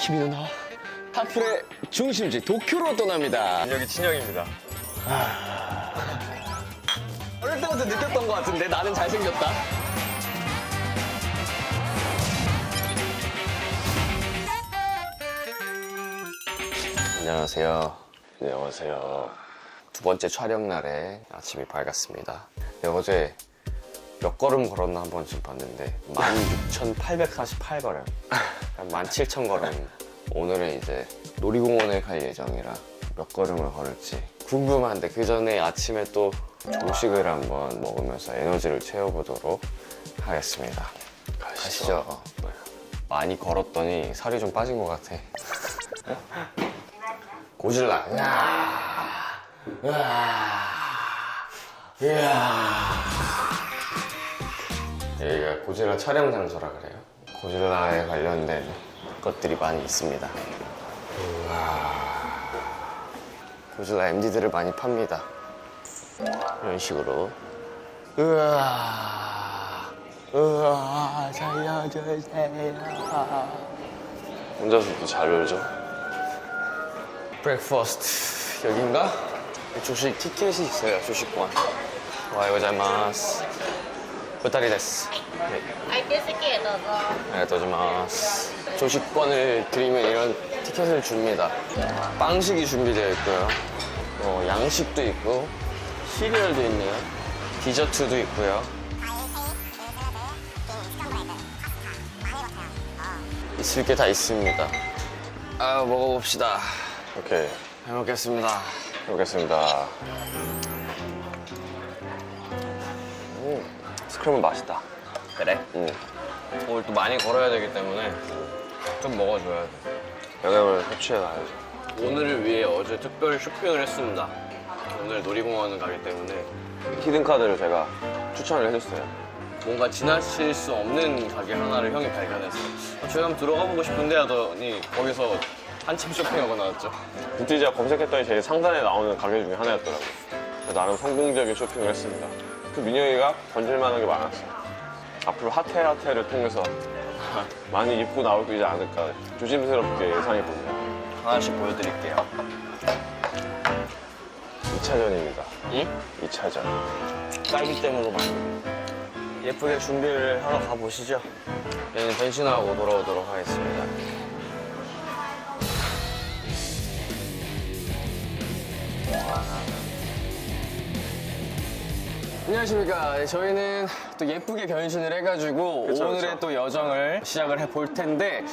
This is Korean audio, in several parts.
키미노 나와. 하플의 중심지 도쿄로 떠납니다. 여기 친형입니다. 어릴 때부터 느꼈던 것 같은데 나는 잘생겼다. 안녕하세요. 안녕하세요. 두 번째 촬영 날에 아침이 밝았습니다. 네, 어제 몇 걸음 걸었나 한 번쯤 봤는데 16,848걸음, 17,000걸음. 오늘은 이제 놀이공원에 갈 예정이라 몇 걸음을 걸을지 궁금한데 그 전에 아침에 또 조식을 한번 먹으면서 에너지를 채워보도록 하겠습니다. 가시죠. 많이 걸었더니 살이 좀 빠진 것 같아. 고질라. 여기가 고질라 촬영 장소라 그래요. 고질라에 관련된 것들이 많이 있습니다. 고질라 MD들을 많이 팝니다. 이런 식으로. 살려주세요. 혼자서도 잘 놀죠? 브렉퍼스트 여긴가? 조식 티켓이 있어요. 조식권. 와이고자이마스. 부타리 데스. 네. 相手席へどうぞ。 아리가토지마스. 조식권을 드리면 이런 티켓을 줍니다. 빵식이 준비되어 있고요. 양식도 있고 시리얼도 있네요. 디저트도 있고요. 있을 게 다 있습니다. 먹어봅시다. 오케이. 잘 먹겠습니다. 해보겠습니다. 스크램은 맛있다. 그래? 오늘 또 많이 걸어야 되기 때문에 좀 먹어줘야 돼. 영양을 섭취해놔야죠. 오늘을 위해 어제 특별 쇼핑을 했습니다. 오늘 놀이공원 가기 때문에 히든카드를 제가 추천을 해줬어요. 뭔가 지나칠 수 없는 가게 하나를 형이 발견했어. 저희 한번 들어가 보고 싶은데 하더니 거기서 한참 쇼핑하고 나왔죠. 그때 제가 검색했더니 제일 상단에 나오는 가게 중에 하나였더라고요. 그래서 나름 성공적인 쇼핑을 했습니다. 그 민혁이가 건질만한 게 많았어요. 앞으로 핫해를 통해서 많이 입고 나오지 않을까 조심스럽게 예상해 봅니다. 하나씩 보여드릴게요. 2차전입니다. 응? 2차전. 딸기잼으로 만든. 예쁘게 준비를 하러 가보시죠. 저희는 변신하고 돌아오도록 하겠습니다. 안녕하십니까. 저희는 또 예쁘게 변신을 해가지고 그쵸, 오늘의 그쵸. 또 여정을 시작을 해볼 텐데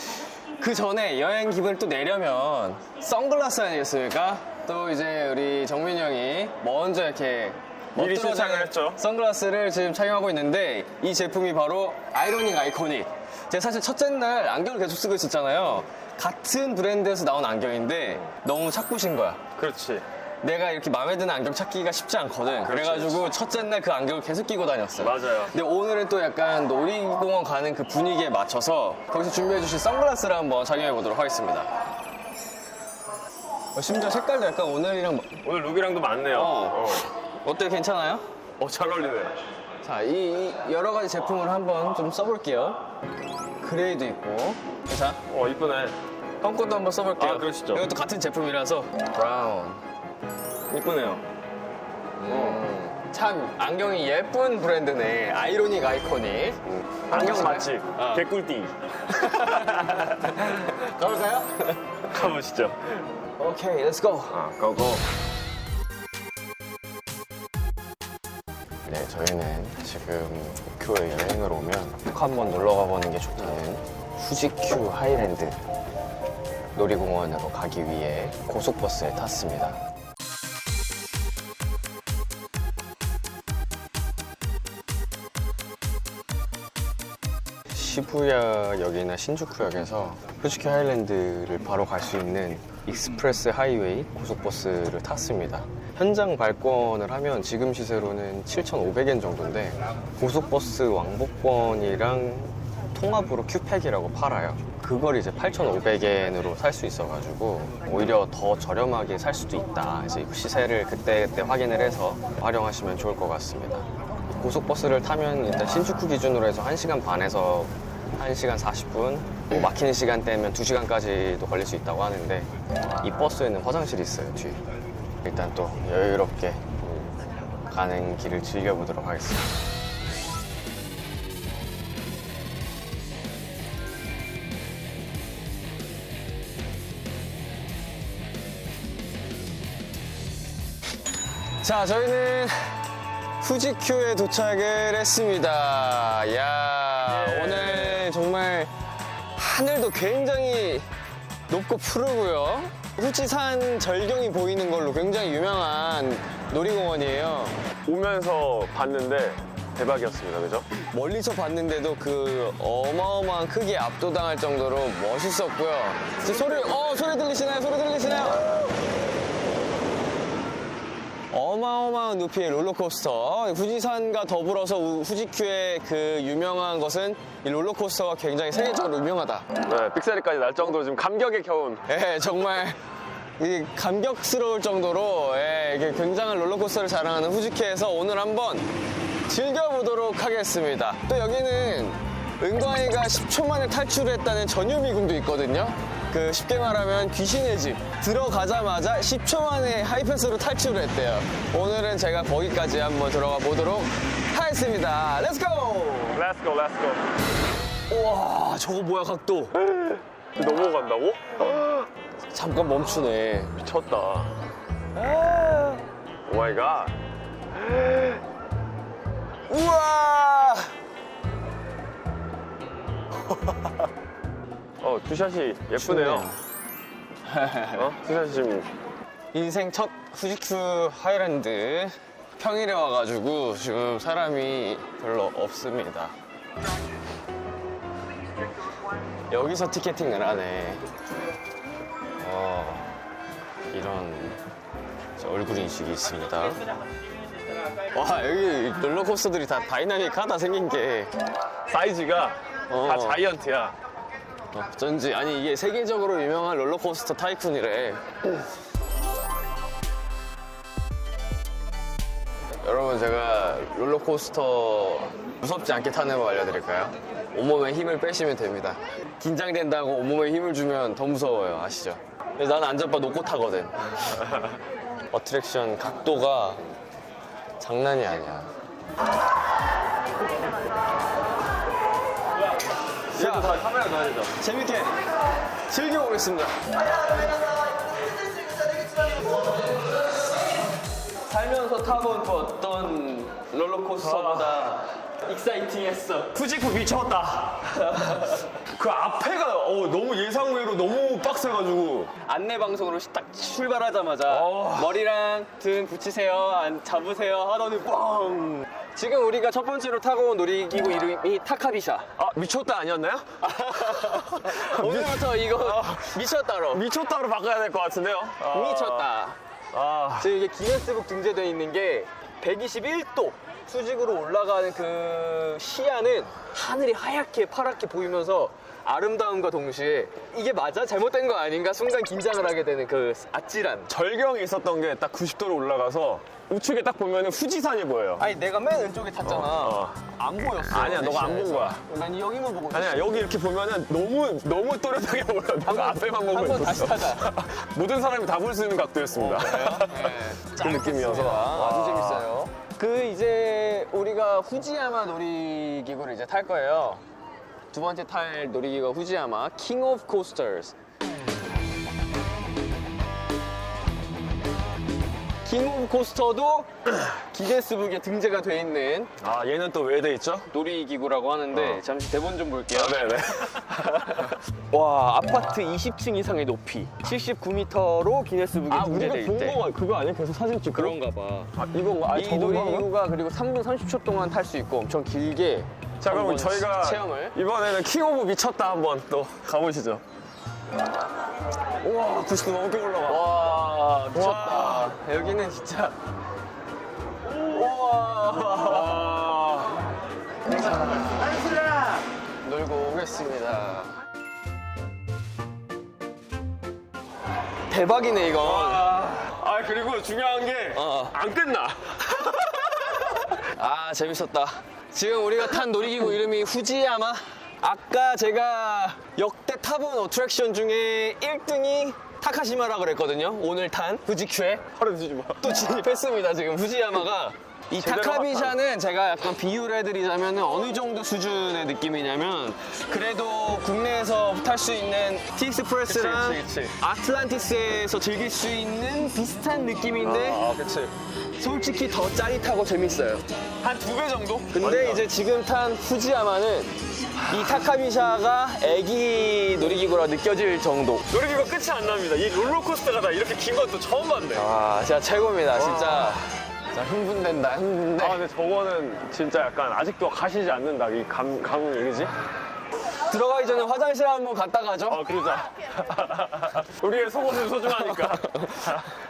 그 전에 여행 기분을 또 내려면 선글라스 아니겠습니까? 또 이제 우리 정민이 형이 먼저 이렇게 미리 멋들어지는 시작을 했죠. 선글라스를 지금 착용하고 있는데 이 제품이 바로 아이로닉 아이코닉. 제가 사실 첫째 날 안경을 계속 쓰고 있었잖아요. 같은 브랜드에서 나온 안경인데 너무 착구신 거야. 그렇지. 내가 이렇게 마음에 드는 안경 찾기가 쉽지 않거든. 그래가지고 첫째 날 그 안경을 계속 끼고 다녔어요. 맞아요. 근데 오늘은 또 약간 놀이공원 가는 그 분위기에 맞춰서 거기서 준비해주신 선글라스를 한번 착용해보도록 하겠습니다. 심지어 색깔도 약간 오늘이랑 오늘 룩이랑도 맞네요. 어때요? 괜찮아요? 잘 어울리네. 자, 이 여러 가지 제품을 한번 좀 써볼게요. 그레이도 있고. 자, 이쁘네. 형 것도 한번 써볼게요. 아, 그러시죠. 이것도 같은 제품이라서. 브라운. 이쁘네요. 참 안경이 예쁜 브랜드네. 아이로닉 아이코닉. 안경 맛집. 어. 개꿀띠. 가볼까요? 가보시죠. 오케이, 렛츠고. 고고. 네, 저희는 지금 도쿄에 여행을 오면 꼭 한번 놀러 가보는 게 좋다는 후지큐 하이랜드 놀이공원으로 가기 위해 고속버스에 탔습니다. 시부야역이나 신주쿠역에서 후지큐 하이랜드를 바로 갈 수 있는 익스프레스 하이웨이 고속버스를 탔습니다. 현장 발권을 하면 지금 시세로는 7,500엔 정도인데 고속버스 왕복권이랑 통합으로 큐팩이라고 팔아요. 그걸 이제 8,500엔으로 살 수 있어가지고 오히려 더 저렴하게 살 수도 있다. 이제 시세를 그때그때 확인을 해서 활용하시면 좋을 것 같습니다. 고속버스를 타면 일단 신주쿠 기준으로 해서 1시간 반에서 1시간 40분, 뭐 막히는 시간대면 2시간까지도 걸릴 수 있다고 하는데 이 버스에는 화장실이 있어요, 뒤에. 일단 또 여유롭게 가는 길을 즐겨보도록 하겠습니다. 자, 저희는 후지큐에 도착을 했습니다. 이야, 오늘 정말 하늘도 굉장히 높고 푸르고요. 후지산 절경이 보이는 걸로 굉장히 유명한 놀이공원이에요. 오면서 봤는데 대박이었습니다. 그죠? 멀리서 봤는데도 그 어마어마한 크기에 압도당할 정도로 멋있었고요. 소리 들리시나요? 소리 들리시나요? 어마어마한 높이의 롤러코스터. 후지산과 더불어서 후지큐의 그 유명한 것은 이 롤러코스터가 굉장히 세계적으로 유명하다. 네, 삑사리까지 날 정도로 지금 감격에 겨운. 예, 정말 이 감격스러울 정도로 이게 굉장한 롤러코스터를 자랑하는 후지큐에서 오늘 한번 즐겨보도록 하겠습니다. 또 여기는 은광이가 10초 만에 탈출했다는 전유미군도 있거든요. 그 쉽게 말하면 귀신의 집. 들어가자마자 10초 만에 하이패스로 탈출을 했대요. 오늘은 제가 거기까지 한번 들어가 보도록 하겠습니다. 렛츠고! 렛츠고, 렛츠고. 우와, 저거 뭐야, 각도. 넘어간다고? 잠깐 멈추네. 미쳤다. 오 마이 갓. 우와! 투샷이 예쁘네요. 투샷이 지금. 인생 첫 후지큐 하이랜드. 평일에 와가지고 지금 사람이 별로 없습니다. 여기서 티켓팅을 하네. 이런 얼굴 인식이 있습니다. 와, 여기 롤러코스터들이 다 다이나믹하다, 생긴 게. 사이즈가 다 어. 자이언트야. 어쩐지. 아니, 이게 세계적으로 유명한 롤러코스터 타이쿤이래. 여러분, 제가 롤러코스터 무섭지 않게 타는 법 알려드릴까요? 온몸에 힘을 빼시면 됩니다. 긴장된다고 온몸에 힘을 주면 더 무서워요. 아시죠? 그래서 나는 안전바 놓고 타거든. 어트랙션 각도가 장난이 아니야. 얘도 다 카메라 넣어야 되죠? 재밌게 즐겨보겠습니다. 살면서 타본 그 어떤 롤러코스터보다 익사이팅했어. 후지쿠 미쳤다. 그 앞에가 너무 예상외로 너무 빡세가지고. 안내 방송으로 딱 출발하자마자 머리랑 등 붙이세요, 잡으세요 하더니 뻥. 지금 우리가 첫 번째로 타고 온 놀이기구 이름이 타카비샤. 미쳤다 아니었나요? 오늘부터 이거 미쳤다로. 미쳤다로 바꿔야 될 것 같은데요? 미쳤다. 지금 이게 기네스북 등재되어 있는 게 121도 수직으로 올라가는 그 시야는 하늘이 하얗게 파랗게 보이면서 아름다움과 동시에 이게 맞아? 잘못된 거 아닌가? 순간 긴장을 하게 되는 그 아찔한. 절경이 있었던 게 딱 90도로 올라가서 우측에 딱 보면 후지산이 보여요. 아니, 내가 맨 왼쪽에 탔잖아. 안 보였어. 아니야, 너가 안 본 거야. 난 여기만 보고 있어. 아니야, 여기 이렇게 보면은 너무 또렷하게 보여. 너가 앞에만 보고 한번 있었어. 다시 타자. 모든 사람이 다 볼 수 있는 각도였습니다. 그 느낌이어서. 아주 재밌어요. 그 이제 우리가 후지야마 놀이기구를 이제 탈 거예요. 두 번째 탈 놀이기구가 후지야마 킹 오브 코스터스. 킹 오브 코스터도 기네스북에 등재가 돼 있는 얘는 또 왜 돼 있죠? 놀이기구라고 하는데 잠시 대본 좀 볼게요. 네네. 와, 아파트 20층 이상의 높이 79m로 기네스북에 등재돼 있대. 그거 아니야? 계속 사진 찍고? 그런가 봐. 이거 이 놀이기구가 그리고 3분 30초 동안 탈 수 있고 엄청 길게. 자, 그럼 한번 저희가 체험을. 이번에는 킹 오브 미쳤다 한번 또 가보시죠. 우와, 90도 넘게 올라가. 와, 미쳤다. 여기는 진짜. 우와. 놀고 오겠습니다. 대박이네, 이건. 그리고 중요한 게 안 끝나. 재밌었다. 지금 우리가 탄 놀이기구 이름이 후지야마 아까 제가 역대 타본 어트랙션 중에 1등이 타카시마라 그랬거든요. 오늘 탄富士큐에 하루 뒤지 마. 또 진입했습니다. 지금 후지야마가. 이 제대로 타카비샤는 제가 약간 비유를 해드리자면 어느 정도 수준의 느낌이냐면 그래도 국내에서 탈 수 있는 티익스프레스랑 그치. 아틀란티스에서 즐길 수 있는 비슷한 느낌인데 그치. 솔직히 더 짜릿하고 재밌어요. 한 2배 정도? 근데 이제 지금 탄 후지야마는 이 타카비샤가 애기 놀이기구라 느껴질 정도. 놀이기구 끝이 안 납니다. 이 롤러코스터가 나 이렇게 긴 건 또 처음 봤네. 아, 진짜 최고입니다. 진짜. 자, 흥분된다, 흥분돼. 아, 근데 저거는 진짜 약간 아직도 가시지 않는다. 이 감흥 얘기지? 들어가기 전에 화장실 한번 갔다 가죠. 그러자. 우리의 속옷은 소중하니까.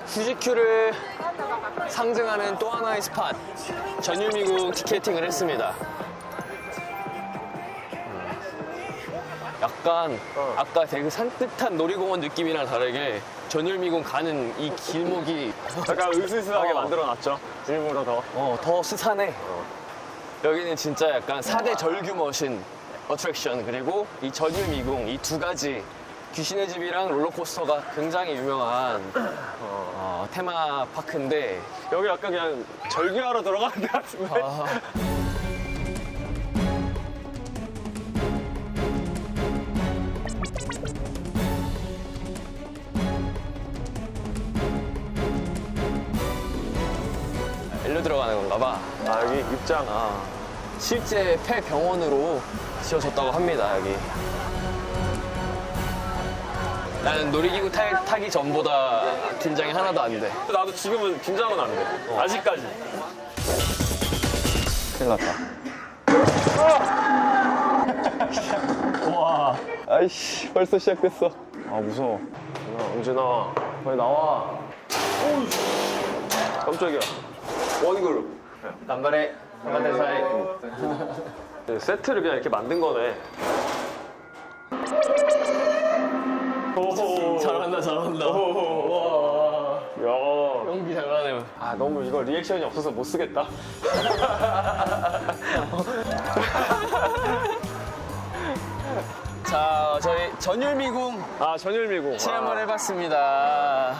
富士큐를 상징하는 또 하나의 스팟. 전유미궁 티켓팅을 했습니다. 약간 아까 되게 산뜻한 놀이공원 느낌이랑 다르게 전율미궁 가는 이 길목이 약간 으스스하게 어. 만들어놨죠. 일부러 더. 더 스산해. 여기는 진짜 약간 4대 절규 머신 어트랙션 그리고 이 전율미궁 이 두 가지 귀신의 집이랑 롤러코스터가 굉장히 유명한 테마파크인데 여기 약간 그냥 절규하러 들어가는 데 같은데? 일로 들어가는 건가 봐. 여기 입장. 실제 폐병원으로 지어졌다고 합니다, 여기. 나는 놀이기구 타기 전보다 긴장이 하나도 안 돼. 나도 지금은 긴장은 안 돼. 아직까지. 큰일 났다. 와. 아이씨, 벌써 시작됐어. 무서워. 은준아, 빨리 나와. 오우, 깜짝이야. 원그룹. 간발에, 간발대사에. 세트를 그냥 이렇게 만든 거네. 오호. 잘한다, 잘한다. 와. 야. 연기 잘하네. 너무 이거 리액션이 없어서 못 쓰겠다. 자, 저희 전율미궁 전율미궁. 체험을 해봤습니다.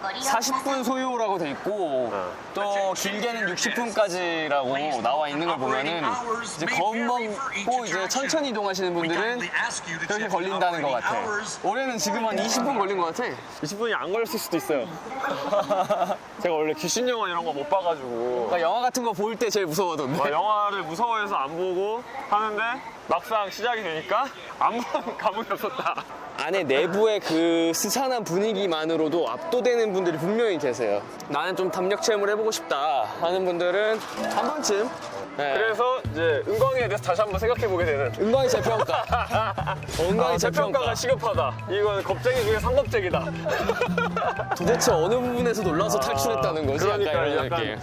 40분 소요라고 돼 있고 또 길게는 60분까지라고 나와 있는 걸 보면은 이제 겁먹고 이제 천천히 이동하시는 분들은 그렇게 걸린다는 것 같아. 올해는 지금 한 20분 걸린 것 같아. 20분이 안 걸렸을 수도 있어요. 제가 원래 귀신 영화 이런 거 못 봐가지고 그러니까 영화 같은 거 볼 때 제일 무서워하던데. 영화를 무서워해서 안 보고 하는데 막상 시작이 되니까 아무 감흥이 없었다. 안에 내부의 그 스산한 분위기만으로도 압도되는 분들이 분명히 계세요. 나는 좀 담력 체험을 해보고 싶다 하는 분들은 한 번쯤. 네. 그래서 이제 은광이에 대해서 다시 한번 생각해보게 되는. 은광이 재평가. 은광이 재평가. 재평가가 시급하다. 이건 겁쟁이 중에 상겁쟁이다. 도대체 어느 부분에서 놀라서 탈출했다는 거지? 그러니까요, 이런 약간. 느낌.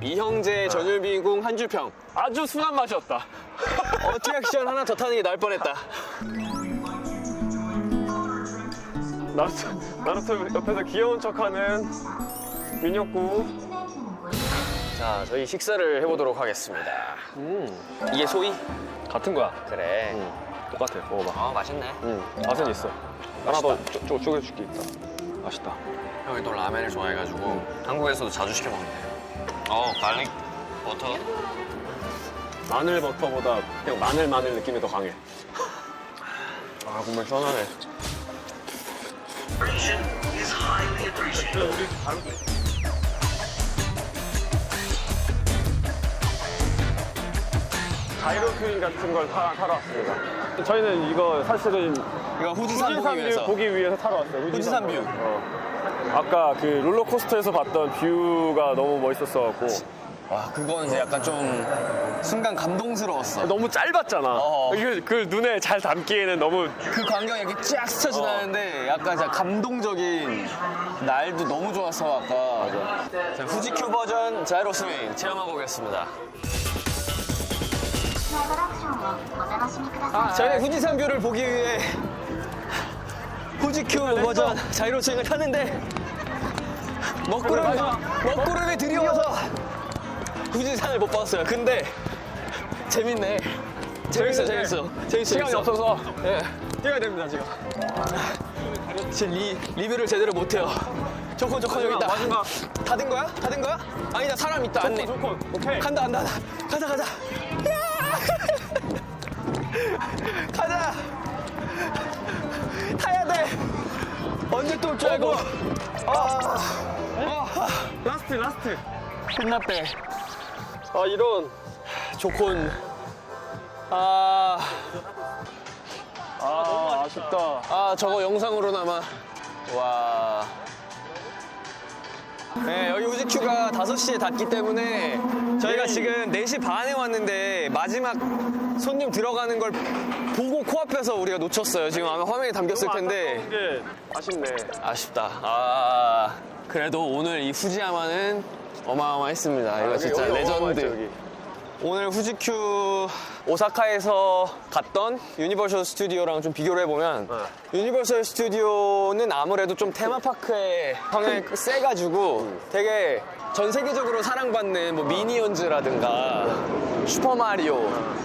이형제 전율미궁 한줄평. 아주 순한 맛이었다. 어트랙션 하나 더 타는 게 나을 뻔했다. 나루토 옆에서 귀여운 척하는 민혁구. 자, 저희 식사를 해보도록 하겠습니다. 이게 소이? 같은 거야. 그래. 똑같아. 먹어봐. 맛있네. 맛은 있어. 하나 더 쪼개줄게 있다. 맛있다. 형이 또 라면을 좋아해가지고 한국에서도 자주 시켜 먹는데. 갈릭 버터. 마늘 버터보다 그냥 마늘 느낌이 더 강해. 국물 시원하네. 자이로 큐인 같은 걸 타러 왔습니다. 저희는 이거 사실은 이거 후지산 보기 위해서. 보기 위해서 타러 왔어요. 후지산 뷰. 아까 그 롤러코스터에서 봤던 뷰가 너무 멋있었어갖고 와, 그거는 이제 약간 좀 순간 감동스러웠어. 너무 짧았잖아. 이게 그 눈에 잘 담기에는 너무 그 광경이 이렇게 쫙 스쳐 지나는데 약간 진짜 감동적인 날도 너무 좋았어 아까. 자, 후지큐 버전 자이로 스윙 체험하고 오겠습니다. 저희는 후지산 뷰를 보기 위해 후지큐 버전 자이로 스윙을 타는데 먹구름이 드리워서 후지산을 못 봤어요. 근데 재밌네. 재밌어. 시간이 없어서 뛰어야 됩니다 지금. 지금 리뷰를 제대로 못해요. 조건 여기 있다. 마지막. 다 된 거야? 아니다, 사람 있다. 안내. 조건. 오케이. 간다. 가자. 가자. 타야 돼. 언제 또 올 줄 알고. 라스트. 끝났대. 이런 조건. 아쉽다. 저거 영상으로나마. 와. 네, 여기 후지큐가 5시에 닫기 때문에 저희가 지금 4시 반에 왔는데 마지막 손님 들어가는 걸 보고 코앞에서 우리가 놓쳤어요. 지금 아마 화면에 담겼을 텐데. 이게 아쉽네. 아쉽다. 그래도 오늘 이 후지야마는 어마어마했습니다. 이거 진짜 여기 레전드. 어마어마했죠, 여기. 오늘 후지큐 오사카에서 갔던 유니버설 스튜디오랑 좀 비교를 해보면 유니버설 스튜디오는 아무래도 좀 테마파크의 성향이 세가지고 되게 전 세계적으로 사랑받는 뭐 미니언즈라든가 슈퍼마리오,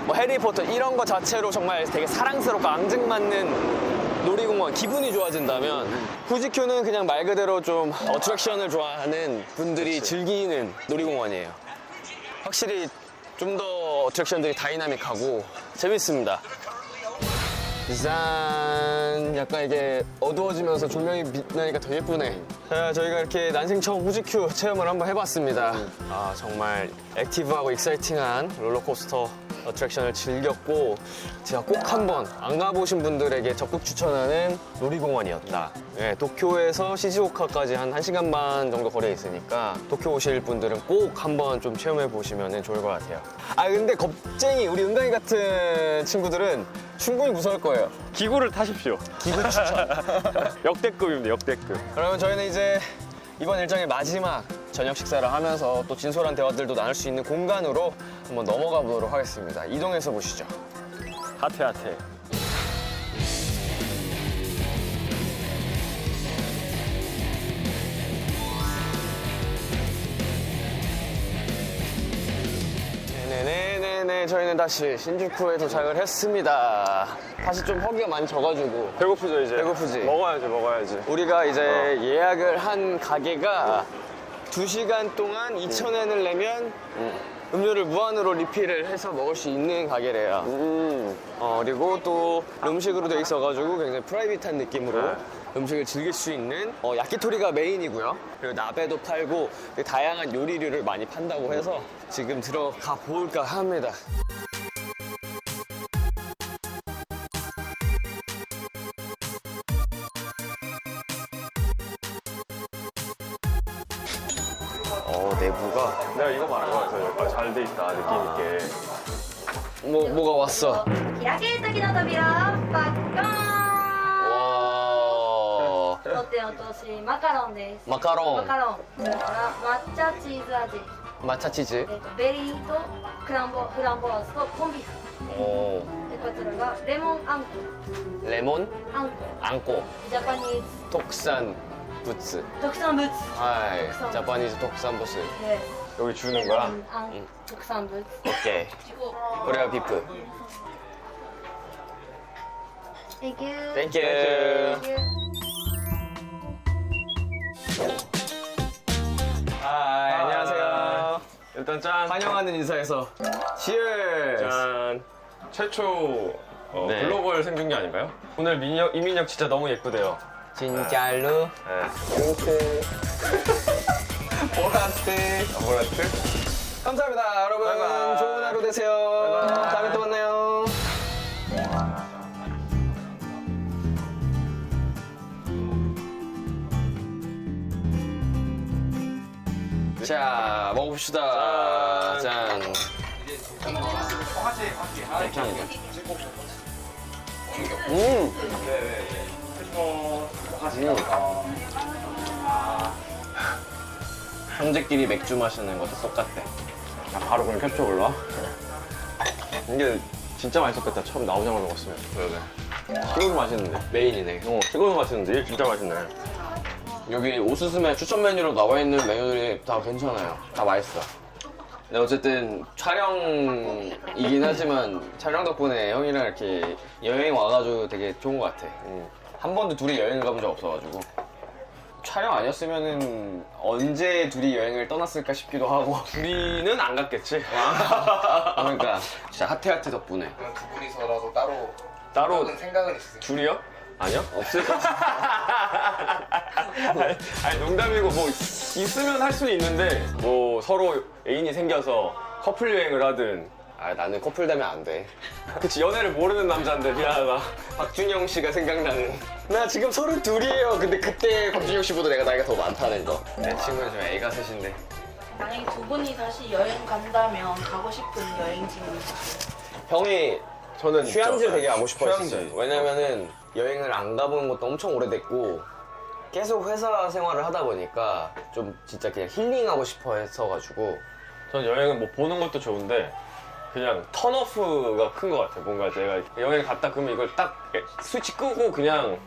뭐 해리포터 이런 거 자체로 정말 되게 사랑스럽고 앙증맞는 놀이공원, 기분이 좋아진다면 후지큐는 그냥 말 그대로 좀 어트랙션을 좋아하는 분들이 즐기는 놀이공원이에요. 확실히 좀 더 어트랙션들이 다이나믹하고 재밌습니다. 짠! 약간 이게 어두워지면서 조명이 빛나니까 더 예쁘네. 자, 저희가 이렇게 난생 처음 후지큐 체험을 한번 해봤습니다. 정말 액티브하고 익사이팅한 롤러코스터 어트랙션을 즐겼고 제가 꼭 한번 안 가보신 분들에게 적극 추천하는 놀이공원이었다. 네, 도쿄에서 시즈오카까지 한 1시간 반 정도 거리에 있으니까 도쿄 오실 분들은 꼭 한번 좀 체험해 보시면 좋을 것 같아요. 근데 겁쟁이 우리 은강이 같은 친구들은 충분히 무서울 거예요. 기구를 타십시오. 기분 추천. 역대급입니다. 역대급. 그러면 저희는 이제 이번 일정의 마지막 저녁 식사를 하면서 또 진솔한 대화들도 나눌 수 있는 공간으로 한번 넘어가 보도록 하겠습니다. 이동해서 보시죠. 핫해. 네네네네, 저희는 다시 신주쿠에 도착을 했습니다. 다시 좀 허기가 많이 져가지고 배고프죠 이제. 배고프지? 먹어야지. 우리가 이제 예약을 한 가게가 2시간 동안 2,000엔을 내면 음료를 무한으로 리필을 해서 먹을 수 있는 가게래요. 그리고 또 음식으로 돼 있어가지고 굉장히 프라이빗한 느낌으로 음식을 즐길 수 있는 야키토리가 메인이고요. 그리고 나베도 팔고 다양한 요리류를 많이 판다고 해서 지금 들어가 볼까 합니다. 내부가 내가 이거 말한 거 같아요. 잘 돼 있다 느낌 있게. 뭐가 왔어? 開ける時の扉パッカーン 와 取って落としマカロンです 마카롱 マカロンそれから抹茶チーズ味、 마차 치즈 ベリーとフランボワーズとコンビーフ 오 でこちらがレモンあんこ 레몬 あんこ 앙꼬 ジャパニーズ 독산 부츠 特産物 하이 자파니즈 독산 부츠 です 여기 주는 거야? 特産物 오케이 코레아 비프 Thank you 땡큐 Thank you. 하이 안녕하세요 일단 짠. 환영하는 인사에서 Cheers 짠. 최초 네. 글로벌 생중계 아닌가요? 오늘 이민혁 진짜 너무 예쁘대요. 진짜로 네. 보라트 보라트? 감사합니다 여러분 바이바이. 좋은 하루 되세요 바이바이. 다음에 또 만나요 자 먹어봅시다 짠 형제끼리 맥주 마시는 것도 똑같대 바로 그냥 캡처 올라? 이게 진짜 맛있었겠다. 처음 나오자마자 먹었으면. 그러게 식어도 맛있는데. 메인이네 식어도 맛있는데 이게 진짜 맛있네. 여기 오스스메 추천 메뉴로 나와 있는 메뉴들이 다 괜찮아요 다 맛있어 네, 어쨌든 촬영이긴 하지만 촬영 덕분에 형이랑 이렇게 여행 와가지고 되게 좋은 것 같아. 한 번도 둘이 여행을 가본 적 없어가지고. 촬영 아니었으면은 언제 둘이 여행을 떠났을까 싶기도 하고. 둘이는 안 갔겠지. 그러니까 진짜 하태하태 덕분에. 그럼 두 분이서라도 따로 따로 하는 생각은 있으세요? 둘이요? 아니요? 없을 것 같아. 아니 농담이고 뭐 있으면 할 수는 있는데 뭐 서로 애인이 생겨서 커플 여행을 하든. 아, 나는 커플 되면 안 돼. 그치, 연애를 모르는 남자인데 미안하다. 박준영 씨가 생각나는. 나 지금 32이에요. 근데 그때 박준영 씨보다 내가 나이가 더 많다는 거. 내 친구는 지금 애가 셋인데. 만약에 두 분이 다시 여행 간다면 가고 싶은 여행지는 있으세요? 형이 저는 휴양지 있죠. 되게 가고 싶어 휴양지. 했어요. 왜냐면은 여행을 안 가본 것도 엄청 오래됐고 계속 회사 생활을 하다 보니까 좀 진짜 그냥 힐링하고 싶어 했어가지고. 전 여행은 뭐 보는 것도 좋은데 그냥 턴오프가 큰 것 같아요. 뭔가 제가 여행 갔다 그러면 이걸 딱 스위치 끄고 그냥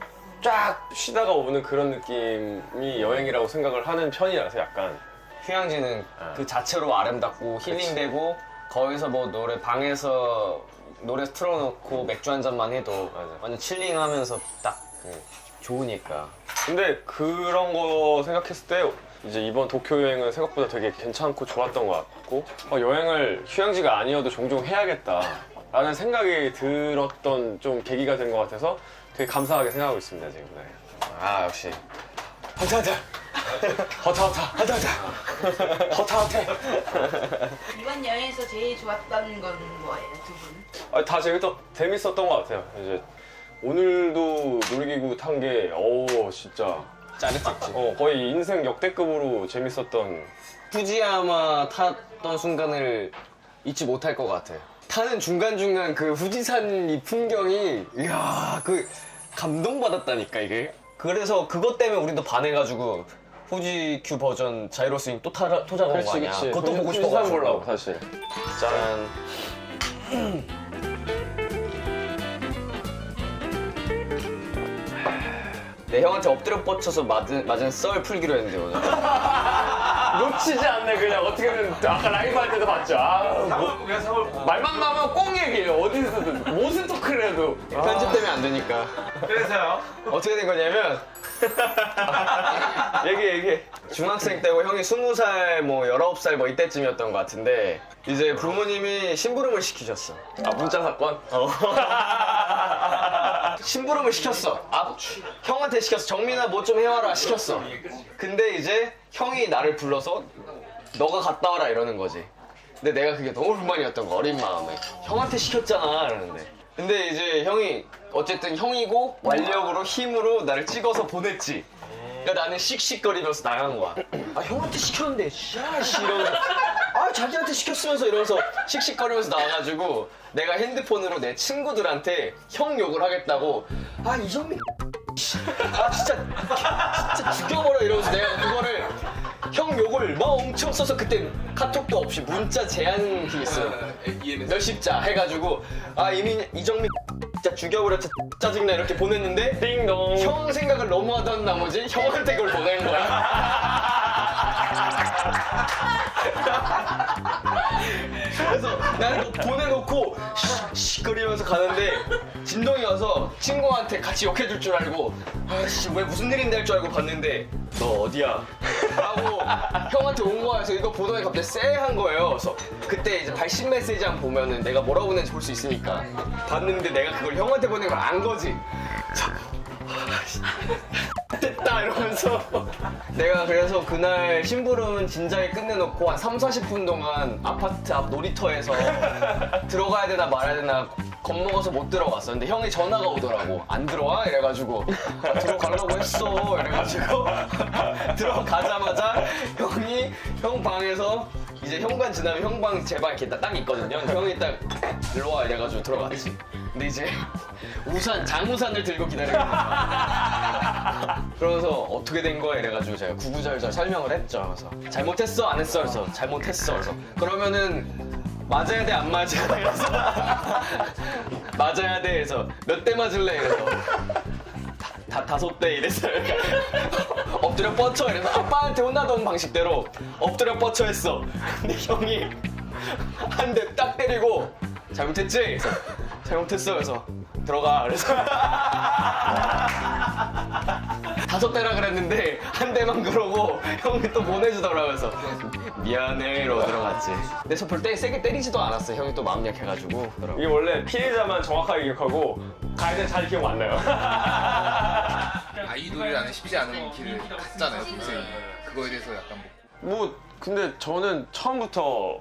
쫙 쉬다가 오는 그런 느낌이 여행이라고 생각을 하는 편이라서 약간. 휴양지는 그 자체로 아름답고 힐링되고 거기서 뭐 노래 방에서 노래 틀어놓고 맥주 한 잔만 해도 맞아. 완전 칠링하면서 딱 좋으니까. 근데 그런 거 생각했을 때 이제 이번 도쿄 여행은 생각보다 되게 괜찮고 좋았던 것 같고 여행을 휴양지가 아니어도 종종 해야겠다라는 생각이 들었던 좀 계기가 된 것 같아서 되게 감사하게 생각하고 있습니다 지금. 네. 아 역시 허타허타 허타허타 허타허타. 이번 여행에서 제일 좋았던 건 뭐예요, 두 분? 다 재밌었던 것 같아요. 이제 오늘도 놀이기구 탄 게 진짜 짜릿했지. 거의 인생 역대급으로 재밌었던. 후지야마 탔던 순간을 잊지 못할 것 같아. 타는 중간중간 그 후지산 이 풍경이 이야 그 감동받았다니까 이게. 그래서 그것 때문에 우리도 반해가지고 후지 큐 버전 자이로 스윙 또 작업한 거 아니야. 그것도 보고 싶어가지고. 보려고 사실. 짠. 내 형한테 엎드려 뻗쳐서 맞은 썰 풀기로 했는데 오늘. 놓치지 않네 그냥. 어떻게든 아까 라이브 할 때도 봤죠. 말만 나오면 꼭 얘기해요. 어디서든 무슨 토크를 해도. 편집되면 안 되니까. 그래서요? 어떻게 된 거냐면 얘기해. 중학생 때고 형이 20살 뭐 19살 뭐 이때쯤이었던 것 같은데 이제 부모님이 심부름을 시키셨어. 문자 사건? 심부름을 시켰어. 형한테 시켰어. 정민아 뭐 좀 해와라 시켰어. 근데 이제 형이 나를 불러서 너가 갔다 와라 이러는 거지. 근데 내가 그게 너무 불만이었던 거, 어린 마음에. 형한테 시켰잖아 이러는데. 근데 이제 형이 어쨌든 형이고 완력으로 힘으로 나를 찍어서 보냈지. 그러니까 나는 씩씩거리면서 나간 거야. 형한테 시켰는데 씨아씨 이러면서 자기한테 시켰으면서 이러면서 씩씩거리면서 나와가지고 내가 핸드폰으로 내 친구들한테 형 욕을 하겠다고 이정민 진짜 죽여버려 이러면서 내가 그거를 형 욕을 막 엄청 써서 그때 카톡도 없이 문자 제한이 있어요. 몇십 자 해가지고 이정민 진짜 죽여버려 짜증나 이렇게 보냈는데 띵동. 형 생각을 너무 하던 나머지 형한테 그걸 보낸 거야. 그래서 나는 그거 보내놓고 시끄리면서 가는데 진동이 와서 친구한테 같이 욕해줄 줄 알고 왜 무슨 일인데 할 줄 알고 봤는데 너 어디야? 하고 형한테 온 거야. 그래서 이거 보더니 갑자기 쎄한 거예요. 그래서 그때 이제 발신 메시지만 보면은 내가 뭐라고 보냈는지 볼 수 있으니까 봤는데 내가 그걸 형한테 보낸 걸 안 거지. 됐다 이러면서 내가 그래서 그날 심부름은 진작에 끝내놓고 한 3-40분 동안 아파트 앞 놀이터에서 들어가야 되나 말아야 되나 겁먹어서 못 들어갔어. 근데 형이 전화가 오더라고. 안 들어와? 이래가지고 들어가려고 했어 이래가지고 들어가자마자 형이 형 방에서 이제 현관 지나면 형 방 제 방 이렇게 딱 있거든요. 형이 딱 일로 와 이래가지고 들어갔지. 근데 이제 장우산을 들고 기다리고 있는 거야. 그러면서 어떻게 된 거야 이래가지고 제가 구구절절 설명을 했죠. 그래서 잘못했어 안 했어? 그래서 잘못했어. 그래서 그러면은 맞아야 돼 안 맞아? 그래서 맞아야 돼 해서 몇 대 맞을래? 그래서 다 5대 이래서 엎드려 뻗쳐 이래서 아빠한테 혼나던 방식대로 엎드려 뻗쳐 했어. 근데 형이 한 대 딱 때리고 잘못했지? 그래서 잘못했어. 그래서 들어가. 그래서 5대라 그랬는데 한 대만 그러고 형이 또 보내주더라고요. 그래서 미안해 이러고 들어갔지. 근데 저 별때 세게 때리지도 않았어요. 형이 또 마음 약해가지고. 이게 원래 피해자만 정확하게 기억하고 가해자는 잘 기억 안 나요. 아이돌이라는 쉽지 않은 길을 갔잖아요, 동생이. 그거에 대해서 약간 뭐 근데 저는 처음부터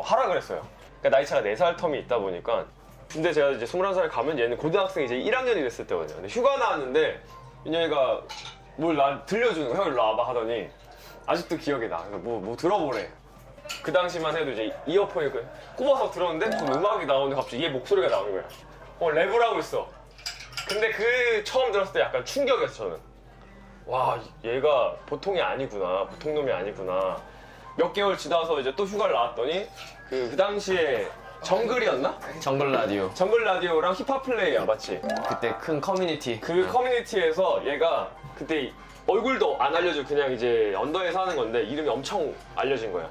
하라 그랬어요. 그러니까 나이 차가 4살 텀이 있다 보니까. 근데 제가 이제 21살에 가면 얘는 고등학생 이제 1학년이 됐을 때거든요. 근데 휴가 나왔는데 민영이가 뭘 나 들려주는 거야. 형 일로 와봐 하더니 아직도 기억이 나. 그래서 뭐 들어보래. 그 당시만 해도 이제 이어폰을 꼽아서 들었는데 무슨 음악이 나오는데 갑자기 얘 목소리가 나오는 거야. 랩을 하고 있어. 근데 그 처음 들었을 때 약간 충격이었어 저는. 와 얘가 보통이 아니구나. 보통 놈이 아니구나. 몇 개월 지나서 이제 또 휴가를 나왔더니 그 당시에 정글이었나? 정글 라디오. 정글 라디오랑 힙합 플레이야 맞지? 그때 큰 커뮤니티. 그 커뮤니티에서 얘가 그때 얼굴도 안 알려주고 그냥 이제 언더에서 하는 건데 이름이 엄청 알려진 거야.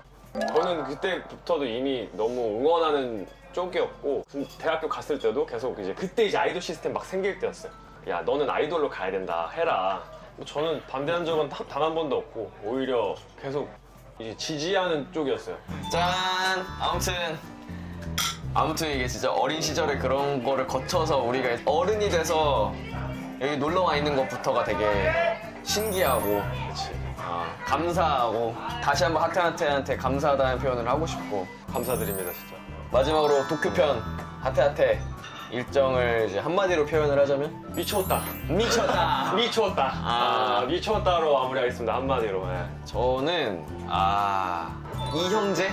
저는 그때부터도 이미 너무 응원하는 쪽이었고 대학교 갔을 때도 계속 이제 그때 이제 아이돌 시스템 막 생길 때였어요. 야 너는 아이돌로 가야 된다 해라. 저는 반대한 적은 단 한 번도 없고 오히려 계속 이제 지지하는 쪽이었어요. 짠! 아무튼 이게 진짜 어린 시절에 그런 거를 거쳐서 우리가 어른이 돼서 여기 놀러 와 있는 것부터가 되게 신기하고 감사하고 다시 한번 하테하테한테 감사하다는 표현을 하고 싶고 감사드립니다 진짜. 마지막으로 도쿄편 하테하테 일정을 이제 한마디로 표현을 하자면 미쳤다. 미쳤다! 미쳤다. 미쳤다로 마무리하겠습니다 한마디로. 예. 저는 이 형제?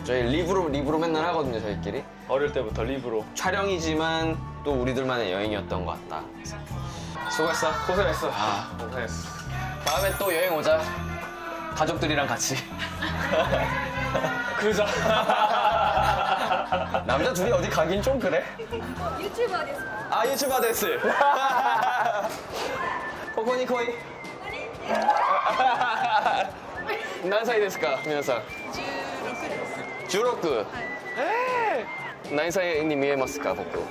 저희 리브로 맨날 하거든요 저희끼리. 어릴 때부터 립으로. 촬영이지만 또 우리들만의 여행이었던 것 같다. 수고했어. 고생했어. 고생했어. 다음에 또 여행 오자. 가족들이랑 같이. 그러자. 남자 둘이 어디 가긴 좀 그래. 유튜버ですか? 유튜버 데스. 코코니 코이. 何歳ですか皆さん。16。何歳に見えますか僕。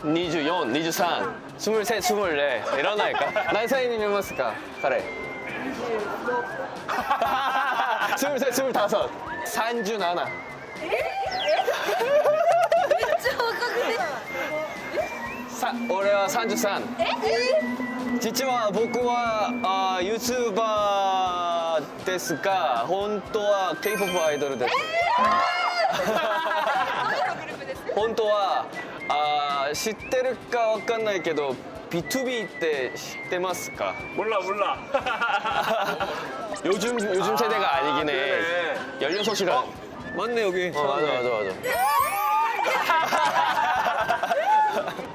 24, 23, 23, 24 일어나니까何歳に見えますか彼 23, 25 37 俺は33実は僕はYouTuber ですが本当は K-POP アイドルです本当は知ってるかわかんないけど B2B って知ってますか? 몰라. 요즘 세대가 아니긴 해. 그러네. 16시간. 맞네 여기. 맞아.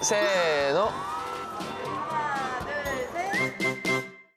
せーの